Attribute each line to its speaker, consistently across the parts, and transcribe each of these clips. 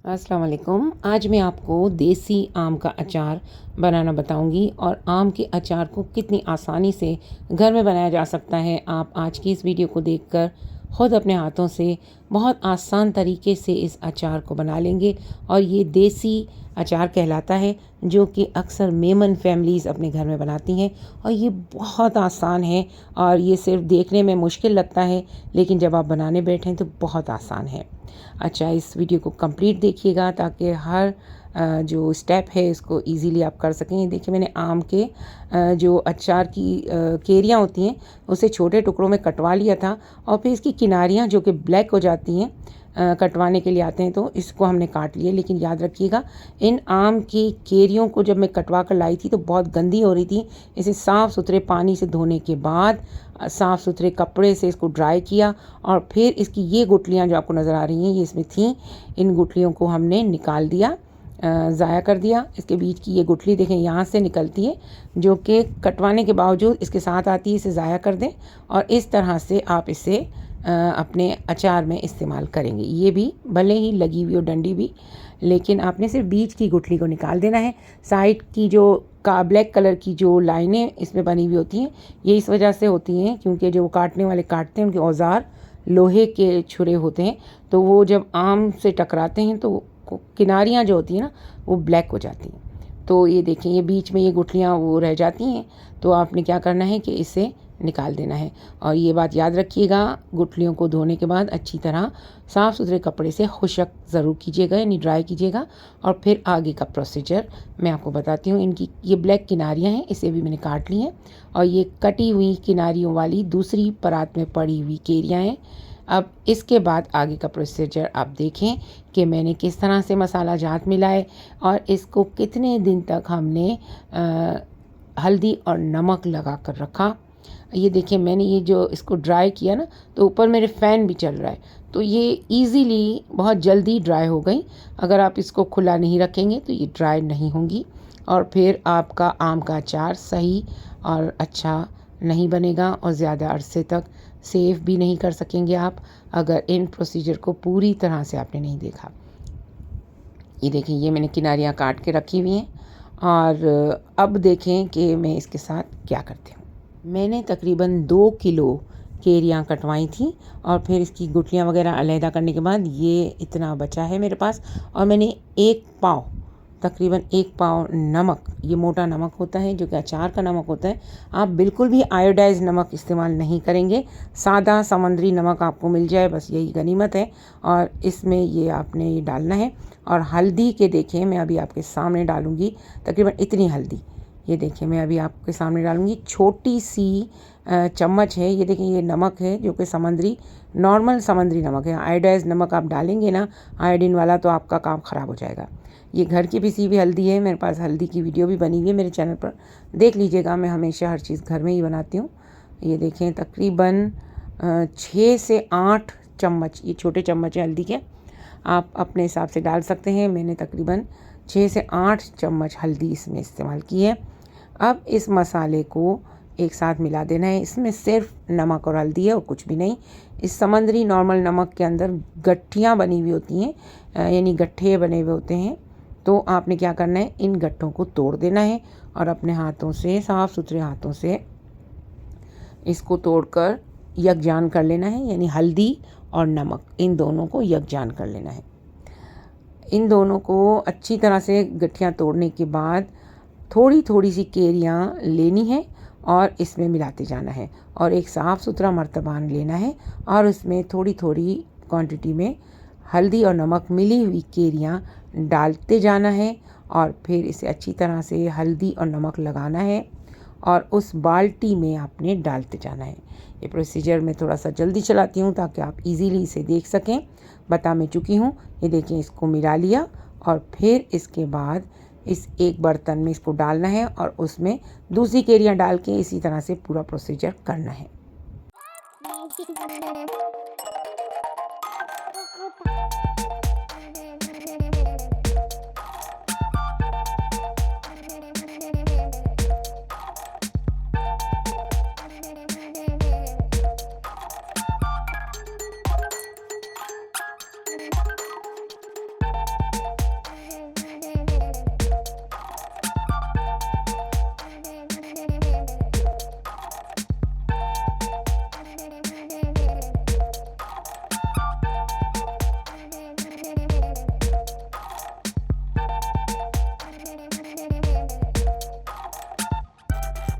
Speaker 1: अस्सलाम वालेकुम। आज मैं आपको देसी आम का अचार बनाना बताऊंगी और आम के अचार को कितनी आसानी से घर में बनाया जा सकता है। आप आज की इस वीडियो को देखकर ख़ुद अपने हाथों से बहुत आसान तरीके से इस अचार को बना लेंगे और ये देसी अचार कहलाता है, जो कि अक्सर मेमन फैमिलीज़ अपने घर में बनाती हैं। और ये बहुत आसान है और ये सिर्फ देखने में मुश्किल लगता है, लेकिन जब आप बनाने बैठें तो बहुत आसान है। अच्छा, इस वीडियो को कंप्लीट देखिएगा ताकि हर जो स्टेप है इसको इजीली आप कर सकें। ये देखिए, मैंने आम के जो अचार की कैरियाँ होती हैं उसे छोटे टुकड़ों में कटवा लिया था और फिर इसकी किनारियाँ जो कि ब्लैक हो जाती हैं कटवाने के लिए आते हैं, तो इसको हमने काट लिया। लेकिन याद रखिएगा, इन आम की कैरियों को जब मैं कटवा कर लाई थी तो बहुत गंदी हो रही थी। इसे साफ़ सुथरे पानी से धोने के बाद साफ़ सुथरे कपड़े से इसको ड्राई किया और फिर इसकी ये गुठलियाँ जो आपको नज़र आ रही हैं ये इसमें थीं, इन गुठलियों को हमने निकाल दिया, ज़ाया कर दिया। इसके बीच की ये गुठली देखें यहाँ से निकलती है, जो कि कटवाने के बावजूद इसके साथ आती है। इसे ज़ाया कर दें और इस तरह से आप इसे अपने अचार में इस्तेमाल करेंगे। ये भी भले ही लगी हुई हो डंडी भी, लेकिन आपने सिर्फ बीच की गुठली को निकाल देना है। साइड की जो ब्लैक कलर की जो लाइनें इसमें बनी हुई होती हैं, ये इस वजह से होती हैं क्योंकि जो काटने वाले काटते हैं उनके औजार लोहे के छुरे होते हैं, तो वो जब आम से टकराते हैं तो किनारियाँ जो होती हैं ना वो ब्लैक हो जाती हैं। तो ये देखें, ये बीच में ये गुठलियाँ वो रह जाती हैं, तो आपने क्या करना है कि इसे निकाल देना है। और ये बात याद रखिएगा, गुठलियों को धोने के बाद अच्छी तरह साफ़ सुथरे कपड़े से खुशक ज़रूर कीजिएगा, यानी ड्राई कीजिएगा। और फिर आगे का प्रोसीजर मैं आपको बताती हूँ। इनकी ये ब्लैक किनारियाँ हैं, इसे भी मैंने काट ली हैं और ये कटी हुई किनारियों वाली दूसरी परात में पड़ी हुई कैरियाँ हैं। अब इसके बाद आगे का प्रोसीजर आप देखें कि मैंने किस तरह से मसाला जात मिलाए और इसको कितने दिन तक हमने हल्दी और नमक लगा कर रखा। ये देखिए, मैंने ये जो इसको ड्राई किया ना, तो ऊपर मेरे फ़ैन भी चल रहा है, तो ये इजीली बहुत जल्दी ड्राई हो गई। अगर आप इसको खुला नहीं रखेंगे तो ये ड्राई नहीं होंगी और फिर आपका आम का अचार सही और अच्छा नहीं बनेगा और ज़्यादा अरसे तक सेव भी नहीं कर सकेंगे आप, अगर इन प्रोसीजर को पूरी तरह से आपने नहीं देखा। ये देखिए, ये मैंने किनारियाँ काट के रखी हुई हैं और अब देखें कि मैं इसके साथ क्या करती हूँ। मैंने तकरीबन 2 किलो कैरियाँ कटवाई थी और फिर इसकी गुठलियाँ वगैरह अलहदा करने के बाद ये इतना बचा है मेरे पास। और मैंने 1 पाव, तकरीबन 1 पाव नमक, ये मोटा नमक होता है जो कि अचार का नमक होता है। आप बिल्कुल भी आयोडाइज नमक इस्तेमाल नहीं करेंगे, सादा समुद्री नमक आपको मिल जाए बस यही गनीमत है। और इसमें ये आपने ये डालना है। और हल्दी के देखें, मैं अभी आपके सामने डालूँगी तकरीबन इतनी हल्दी। ये देखिए, मैं अभी आपके सामने डालूँगी, छोटी सी चम्मच है। ये देखिए, ये नमक है जो कि समुद्री नॉर्मल समुद्री नमक है। आयोडाइज नमक आप डालेंगे ना, आयोडीन वाला, तो आपका काम ख़राब हो जाएगा। ये घर की पिसी हुई हल्दी है, मेरे पास हल्दी की वीडियो भी बनी हुई है मेरे चैनल पर, देख लीजिएगा। मैं हमेशा हर चीज़ घर में ही बनाती हूँ। ये देखें, तकरीबन 6 से 8 चम्मच, ये छोटे चम्मच है हल्दी के, आप अपने हिसाब से डाल सकते हैं। मैंने तकरीबन 6 से 8 चम्मच हल्दी इसमें इस्तेमाल की है। अब इस मसाले को एक साथ मिला देना है। इसमें सिर्फ नमक और हल्दी है और कुछ भी नहीं। इस समुद्री नॉर्मल नमक के अंदर गट्ठियाँ बनी हुई होती हैं, यानी गट्ठे बने हुए होते हैं। तो आपने क्या करना है, इन गट्ठों को तोड़ देना है और अपने हाथों से, साफ़ सुथरे हाथों से इसको तोड़कर यकजान कर लेना है, यानी हल्दी और नमक इन दोनों को यकजान कर लेना है। इन दोनों को अच्छी तरह से गट्ठियाँ तोड़ने के बाद थोड़ी थोड़ी सी कैरियाँ लेनी है और इसमें मिलाते जाना है और एक साफ़ सुथरा मर्तबान लेना है और उसमें थोड़ी थोड़ी क्वांटिटी में हल्दी और नमक मिली हुई कैरियाँ डालते जाना है और फिर इसे अच्छी तरह से हल्दी और नमक लगाना है और उस बाल्टी में आपने डालते जाना है। ये प्रोसीजर मैं थोड़ा सा जल्दी चलाती हूँ ताकि आप इजीली इसे देख सकें, बता मैं चुकी हूँ। ये देखिए, इसको मिला लिया और फिर इसके बाद इस एक बर्तन में इसको डालना है और उसमें दूसरी कैरियाँ डाल के इसी तरह से पूरा प्रोसीजर करना है।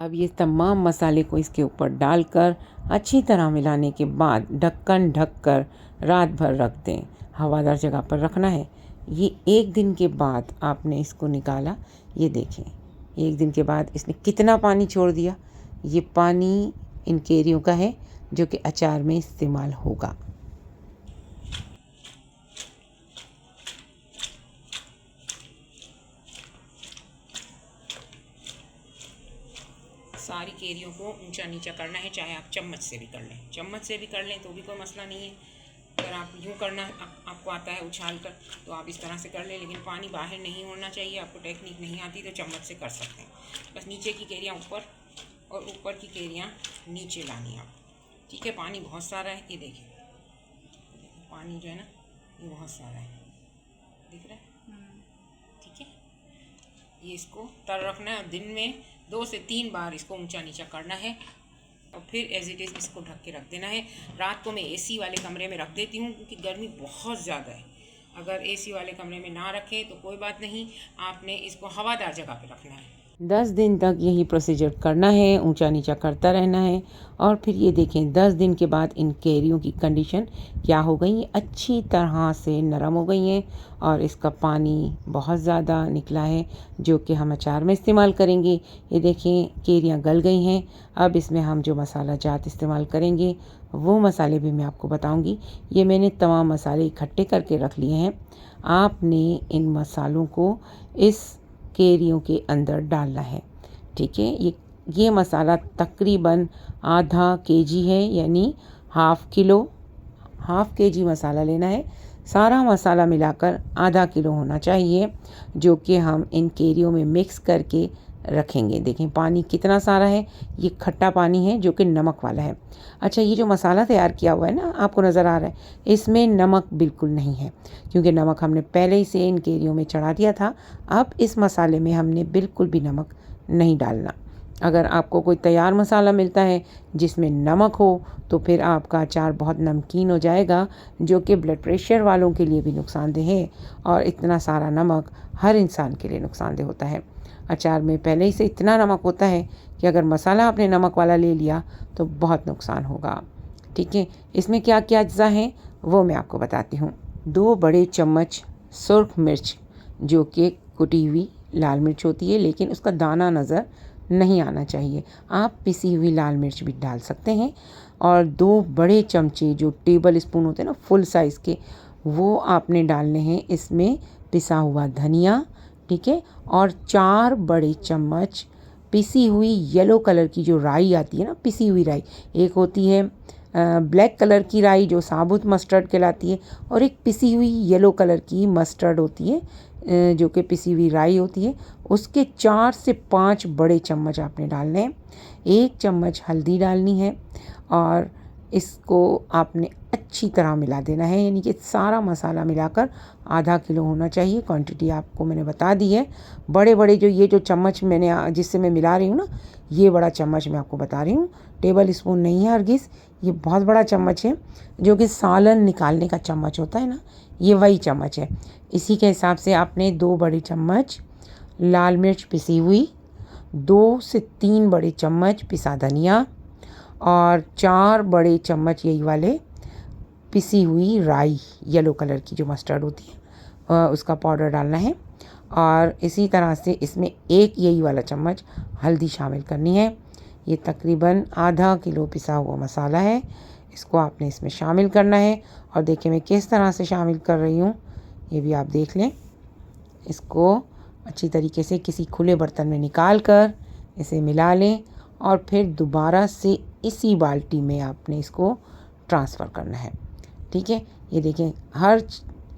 Speaker 1: अब ये तमाम मसाले को इसके ऊपर डालकर अच्छी तरह मिलाने के बाद ढक्कन ढक कर रात भर रख दें। हवादार जगह पर रखना है। ये 1 दिन के बाद आपने इसको निकाला, ये देखें 1 दिन के बाद इसने कितना पानी छोड़ दिया। ये पानी इन कैरियों का है जो कि अचार में इस्तेमाल होगा। सारी कैरियों को ऊंचा नीचा करना है, चाहे आप चम्मच से भी कर लें, चम्मच से भी कर लें तो भी कोई मसला नहीं है। अगर आप यूँ करना आपको आता है उछाल कर तो आप इस तरह से कर लें, लेकिन पानी बाहर नहीं होना चाहिए। आपको टेक्निक नहीं आती तो चम्मच से कर सकते हैं। बस नीचे की कैरियाँ ऊपर और ऊपर की कैरियाँ नीचे लानी आप। ठीक है, पानी बहुत सारा है, ये देखिए पानी जो है ना ये बहुत सारा है, दिख रहा है। ठीक है, ये इसको तर रखना है। दिन में 2 से 3 बार इसको ऊंचा नीचा करना है और फिर एज इट इज़ इसको ढक के रख देना है। रात को मैं एसी वाले कमरे में रख देती हूँ क्योंकि गर्मी बहुत ज़्यादा है। अगर एसी वाले कमरे में ना रखें तो कोई बात नहीं, आपने इसको हवादार जगह पे रखना है। 10 दिन तक यही प्रोसीजर करना है, ऊंचा नीचा करता रहना है। और फिर ये देखें 10 दिन के बाद इन कैरियों की कंडीशन क्या हो गई है, अच्छी तरह से नरम हो गई हैं और इसका पानी बहुत ज़्यादा निकला है जो कि हम अचार में इस्तेमाल करेंगे। ये देखें कैरियाँ गल गई हैं। अब इसमें हम जो मसाला जात इस्तेमाल करेंगे वो मसाले भी मैं आपको बताऊंगी। ये मैंने तमाम मसाले इकट्ठे करके रख लिए हैं। आपने इन मसालों को इस कैरियों के अंदर डालना है। ठीक है, ये मसाला तकरीबन आधा केजी है, यानी हाफ़ केजी मसाला लेना है। सारा मसाला मिलाकर आधा किलो होना चाहिए जो कि हम इन कैरियों में मिक्स करके रखेंगे। देखें पानी कितना सारा है, ये खट्टा पानी है जो कि नमक वाला है। अच्छा, ये जो मसाला तैयार किया हुआ है ना, आपको नज़र आ रहा है, इसमें नमक बिल्कुल नहीं है क्योंकि नमक हमने पहले ही से इन कैरियों में चढ़ा दिया था। अब इस मसाले में हमने बिल्कुल भी नमक नहीं डालना। अगर आपको कोई तैयार मसाला मिलता है जिसमें नमक हो तो फिर आपका अचार बहुत नमकीन हो जाएगा जो कि ब्लड प्रेशर वालों के लिए भी नुकसानदेह है। और इतना सारा नमक हर इंसान के लिए नुकसानदेह होता है। अचार में पहले ही से इतना नमक होता है कि अगर मसाला आपने नमक वाला ले लिया तो बहुत नुकसान होगा। ठीक है, इसमें क्या क्या अज्जा हैं वो मैं आपको बताती हूँ। 2 बड़े चम्मच सुर्ख मिर्च जो कि कुटी हुई लाल मिर्च होती है, लेकिन उसका दाना नज़र नहीं आना चाहिए। आप पिसी हुई लाल मिर्च भी डाल सकते हैं। और 2 बड़े चमचे जो टेबल स्पून होते हैं ना फुल साइज़ के, वो आपने डालने हैं इसमें पिसा हुआ धनिया। ठीक है, और 4 बड़े चम्मच पिसी हुई येलो कलर की जो राई आती है ना, पिसी हुई राई। एक होती है ब्लैक कलर की राई जो साबुत मस्टर्ड कहलाती है, और एक पिसी हुई येलो कलर की मस्टर्ड होती है जो कि पिसी हुई राई होती है। उसके 4 से 5 बड़े चम्मच आपने डालने हैं। 1 चम्मच हल्दी डालनी है और इसको आपने अच्छी तरह मिला देना है, यानी कि सारा मसाला मिलाकर आधा किलो होना चाहिए। क्वांटिटी आपको मैंने बता दी है। बड़े बड़े जो ये जो चम्मच मैंने जिससे मैं मिला रही हूँ ना, ये बड़ा चम्मच मैं आपको बता रही हूँ, टेबल स्पून नहीं है हरगिज़। ये बहुत बड़ा चम्मच है जो कि सालन निकालने का चम्मच होता है ना, ये वही चम्मच है। इसी के हिसाब से आपने 2 बड़े चम्मच लाल मिर्च पिसी हुई, 2 से 3 बड़े चम्मच पिसा धनिया और 4 बड़े चम्मच यही वाले पिसी हुई राई येलो कलर की जो मस्टर्ड होती है उसका पाउडर डालना है। और इसी तरह से इसमें 1 यही वाला चम्मच हल्दी शामिल करनी है। ये तकरीबन आधा किलो पिसा हुआ मसाला है, इसको आपने इसमें शामिल करना है। और देखिए मैं किस तरह से शामिल कर रही हूँ, ये भी आप देख लें। इसको अच्छी तरीके से किसी खुले बर्तन में निकाल कर इसे मिला लें और फिर दोबारा से इसी बाल्टी में आपने इसको ट्रांसफ़र करना है। ठीक है, ये देखें हर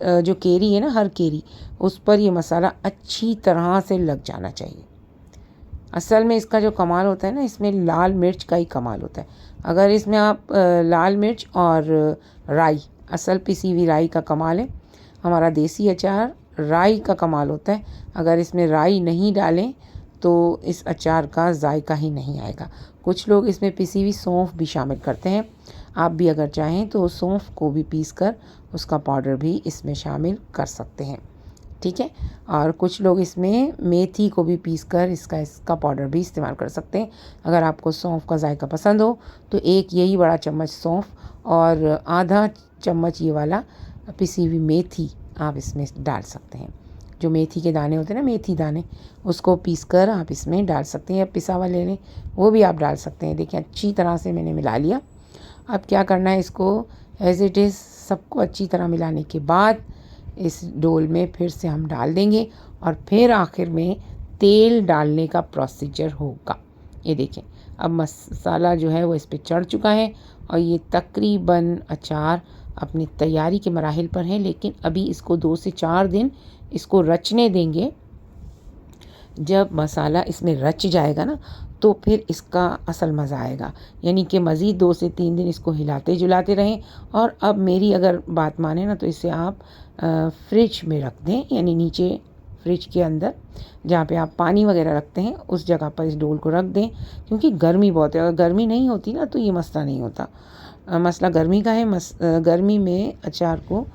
Speaker 1: जो केरी है ना, हर केरी उस पर ये मसाला अच्छी तरह से लग जाना चाहिए। असल में इसका जो कमाल होता है ना, इसमें लाल मिर्च का ही कमाल होता है। अगर इसमें आप लाल मिर्च और राई, असल पिसी हुई राई का कमाल है। हमारा देसी अचार राई का कमाल होता है। अगर इसमें राई नहीं डालें तो इस अचार का जायका ही नहीं आएगा। कुछ लोग इसमें पिसी हुई सौंफ भी शामिल करते हैं। आप भी अगर चाहें तो सौंफ को भी पीस कर उसका पाउडर भी इसमें शामिल कर सकते हैं। ठीक है। और कुछ लोग इसमें मेथी को भी पीसकर इसका पाउडर भी इस्तेमाल कर सकते हैं। अगर आपको सौंफ का जायका पसंद हो तो एक यही बड़ा चम्मच सौंफ और आधा चम्मच ये वाला पिसी हुई मेथी आप इसमें डाल सकते हैं। जो मेथी के दाने होते हैं ना, मेथी दाने, उसको पीसकर आप इसमें डाल सकते हैं, या पिसा हुआ ले लें वो भी आप डाल सकते हैं। देखिए अच्छी तरह से मैंने मिला लिया। अब क्या करना है, इसको एज़ इट इज़ सबको अच्छी तरह मिलाने के बाद इस डोल में फिर से हम डाल देंगे और फिर आखिर में तेल डालने का प्रोसीजर होगा। ये देखें अब मसाला जो है वो इस पे चढ़ चुका है और ये तकरीबन अचार अपनी तैयारी के मराहिल पर है। लेकिन अभी इसको 2 से 4 दिन इसको रचने देंगे। जब मसाला इसमें रच जाएगा ना तो फिर इसका असल मज़ा आएगा, यानी कि मज़ीद 2 से 3 दिन इसको हिलाते जुलाते रहें। और अब मेरी अगर बात माने ना तो इसे आप फ्रिज में रख दें, यानी नीचे फ्रिज के अंदर जहाँ पे आप पानी वगैरह रखते हैं उस जगह पर इस डोल को रख दें, क्योंकि गर्मी बहुत है। अगर गर्मी नहीं होती ना तो ये मसला नहीं होता। मसला गर्मी का है। गर्मी में अचार को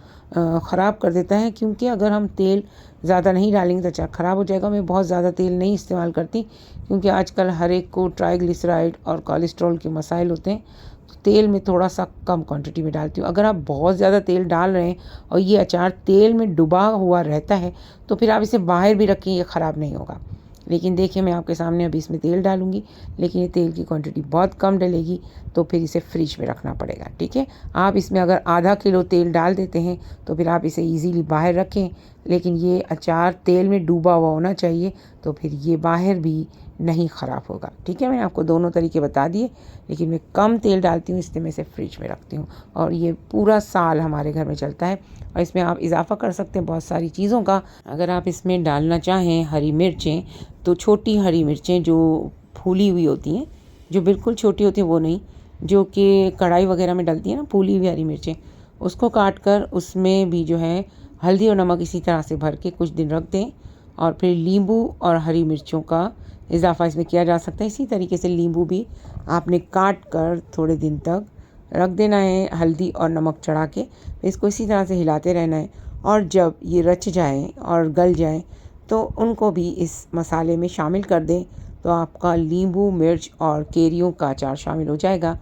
Speaker 1: ख़राब कर देता है, क्योंकि अगर हम तेल ज़्यादा नहीं डालेंगे तो अचार ख़राब हो जाएगा। मैं बहुत ज़्यादा तेल नहीं इस्तेमाल करती, क्योंकि आजकल हर एक को ट्राइग्लिसराइड और कोलेस्ट्रॉल के मसाइल होते हैं, तो तेल में थोड़ा सा कम क्वांटिटी में डालती हूँ। अगर आप बहुत ज़्यादा तेल डाल रहे हैं और ये अचार तेल में डुबा हुआ रहता है तो फिर आप इसे बाहर भी रखें, ये ख़राब नहीं होगा। लेकिन देखिए मैं आपके सामने अभी इसमें तेल डालूंगी, लेकिन ये तेल की क्वांटिटी बहुत कम डलेगी, तो फिर इसे फ्रिज में रखना पड़ेगा। ठीक है, आप इसमें अगर आधा किलो तेल डाल देते हैं तो फिर आप इसे इजीली बाहर रखें, लेकिन ये अचार तेल में डूबा हुआ होना चाहिए, तो फिर ये बाहर भी नहीं ख़राब होगा। ठीक है, मैंने आपको दोनों तरीके बता दिए, लेकिन मैं कम तेल डालती हूँ इसलिए मैं इसे फ्रिज में रखती हूँ और ये पूरा साल हमारे घर में चलता है। और इसमें आप इजाफ़ा कर सकते हैं बहुत सारी चीज़ों का। अगर आप इसमें डालना चाहें हरी मिर्चें, तो छोटी हरी मिर्चें जो फूली हुई होती हैं, जो बिल्कुल छोटी होती हैं वो नहीं, जो कि कढ़ाई वगैरह में डलती है ना, फूली हुई हरी मिर्चें, उसको काट कर उसमें भी जो है हल्दी और नमक इसी तरह से भर के कुछ दिन रख दें और फिर नींबू और हरी मिर्चों का इजाफ़ा इसमें किया जा सकता है। इसी तरीके से नींबू भी आपने काट कर थोड़े दिन तक रख देना है हल्दी और नमक चढ़ा के, इसको इसी तरह से हिलाते रहना है। और जब ये रच जाएं और गल जाएं तो उनको भी इस मसाले में शामिल कर दें, तो आपका नींबू, मिर्च और केरियों का अचार शामिल हो जाएगा,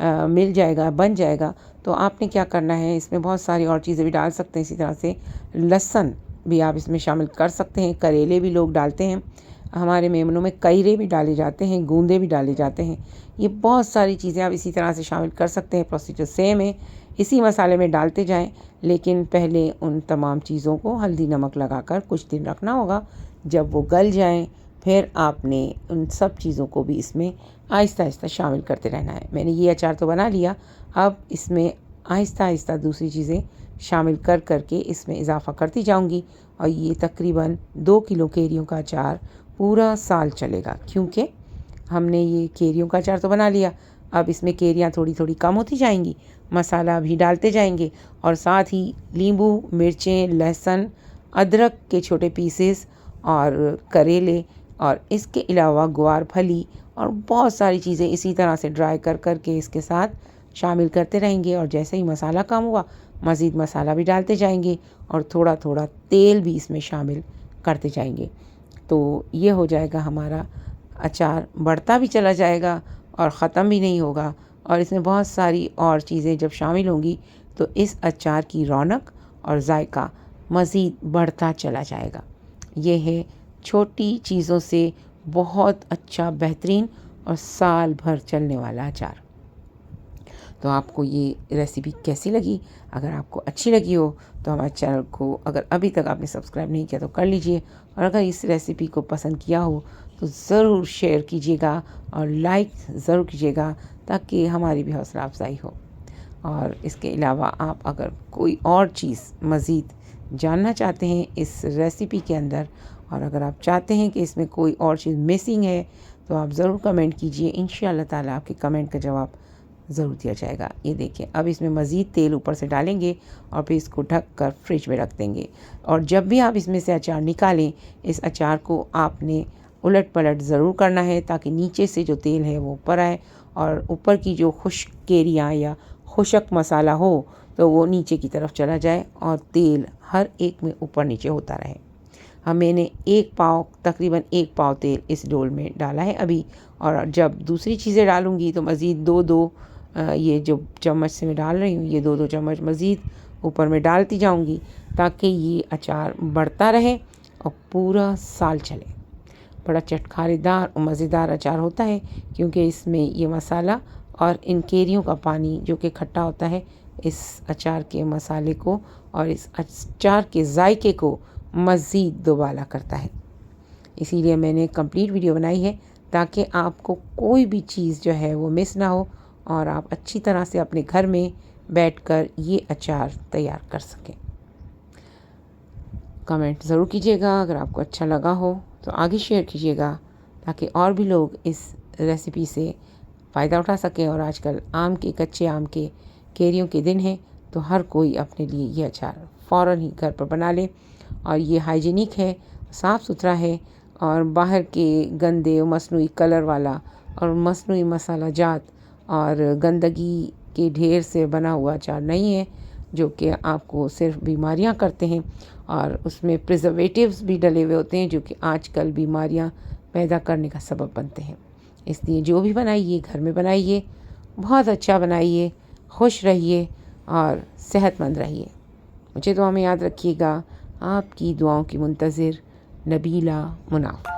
Speaker 1: मिल जाएगा, बन जाएगा। तो आपने क्या करना है, इसमें बहुत सारी और चीज़ें भी डाल सकते हैं। इसी तरह से लहसुन भी आप इसमें शामिल कर सकते हैं, करेले भी लोग डालते हैं, हमारे मेमनों में कईरे भी डाले जाते हैं, गूंदे भी डाले जाते हैं। ये बहुत सारी चीज़ें आप इसी तरह से शामिल कर सकते हैं। प्रोसीजर सेम है, इसी मसाले में डालते जाएं, लेकिन पहले उन तमाम चीज़ों को हल्दी नमक लगाकर कुछ दिन रखना होगा। जब वो गल जाएं फिर आपने उन सब चीज़ों को भी इसमें आहिस्ता आहिस्ता शामिल करते रहना है। मैंने ये अचार तो बना लिया, अब इसमें आहिस्ता आहिस्ता दूसरी चीज़ें शामिल कर करके इसमें इजाफ़ा करती जाऊंगी और ये तकरीबन 2 किलो केरियों का अचार पूरा साल चलेगा। क्योंकि हमने ये केरियों का अचार तो बना लिया, अब इसमें केरियाँ थोड़ी थोड़ी कम होती जाएंगी, मसाला भी डालते जाएंगे और साथ ही नींबू, मिर्चें, लहसुन, अदरक के छोटे पीसेस और करेले और इसके अलावा ग्वार फली और बहुत सारी चीज़ें इसी तरह से ड्राई कर करके इसके साथ शामिल करते रहेंगे। और जैसे ही मसाला कम हुआ मज़ीद मसाला भी डालते जाएंगे और थोड़ा थोड़ा तेल भी इसमें शामिल करते जाएंगे। तो ये हो जाएगा हमारा अचार, बढ़ता भी चला जाएगा और ख़त्म भी नहीं होगा। और इसमें बहुत सारी और चीज़ें जब शामिल होंगी तो इस अचार की रौनक और जायका मज़ीद बढ़ता चला जाएगा। ये है छोटी चीज़ों से बहुत अच्छा, बेहतरीन और साल भर चलने वाला अचार। तो आपको ये रेसिपी कैसी लगी? अगर आपको अच्छी लगी हो तो हमारे चैनल को अगर अभी तक आपने सब्सक्राइब नहीं किया तो कर लीजिए, और अगर इस रेसिपी को पसंद किया हो तो ज़रूर शेयर कीजिएगा और लाइक ज़रूर कीजिएगा, ताकि हमारी भी हौसला अफजाई हो। और इसके अलावा आप अगर कोई और चीज़ मज़ीद जानना चाहते हैं इस रेसिपी के अंदर, और अगर आप चाहते हैं कि इसमें कोई और चीज़ मिसिंग है, तो आप ज़रूर कमेंट कीजिए। इंशाअल्लाह ताला आपके कमेंट का जवाब ज़रूर दिया जाएगा। ये देखिए अब इसमें मज़ीद तेल ऊपर से डालेंगे और फिर इसको ढक कर फ्रिज में रख देंगे। और जब भी आप इसमें से अचार निकालें, इस अचार को आपने उलट पलट ज़रूर करना है, ताकि नीचे से जो तेल है वो ऊपर आए और ऊपर की जो खुश्क केरियाँ या खुशक मसाला हो तो वो नीचे की तरफ चला जाए और तेल हर एक में ऊपर नीचे होता रहे। मैंने एक पाव, तकरीबन एक पाव तेल इस डोल में डाला है अभी। और जब दूसरी चीज़ें डालूँगी तो मज़ीद 2-2 ये जो चम्मच से मैं डाल रही हूँ, ये 2-2 चम्मच मज़ीद ऊपर में डालती जाऊँगी, ताकि ये अचार बढ़ता रहे और पूरा साल चले। बड़ा चटखारेदार और मज़ेदार अचार होता है, क्योंकि इसमें ये मसाला और इन कैरियों का पानी जो कि खट्टा होता है, इस अचार के मसाले को और इस अचार के जायके को मज़ीद दोबाला करता है। इसीलिए मैंने कंप्लीट वीडियो बनाई है, ताकि आपको कोई भी चीज़ जो है वो मिस ना हो और आप अच्छी तरह से अपने घर में बैठकर ये अचार तैयार कर सकें। कमेंट ज़रूर कीजिएगा, अगर आपको अच्छा लगा हो तो आगे शेयर कीजिएगा, ताकि और भी लोग इस रेसिपी से फ़ायदा उठा सकें। और आजकल आम के, कच्चे आम के, कैरियों के दिन हैं, तो हर कोई अपने लिए ये अचार फ़ौरन ही घर पर बना ले। और ये हाइजीनिक है, साफ़ सुथरा है और बाहर के गंदे मसनूई कलर वाला और मसनूई मसाला जात और गंदगी के ढेर से बना हुआ अचार नहीं है, जो कि आपको सिर्फ बीमारियां करते हैं। और उसमें प्रिजर्वेटिव्स भी डले हुए होते हैं, जो कि आजकल बीमारियां पैदा करने का सबब बनते हैं। इसलिए जो भी बनाइए घर में बनाइए, बहुत अच्छा बनाइए, खुश रहिए और सेहतमंद रहिए। मुझे दुआ में याद रखिएगा। आपकी दुआओं की मुंतज़िर, नबीला मुनाफ।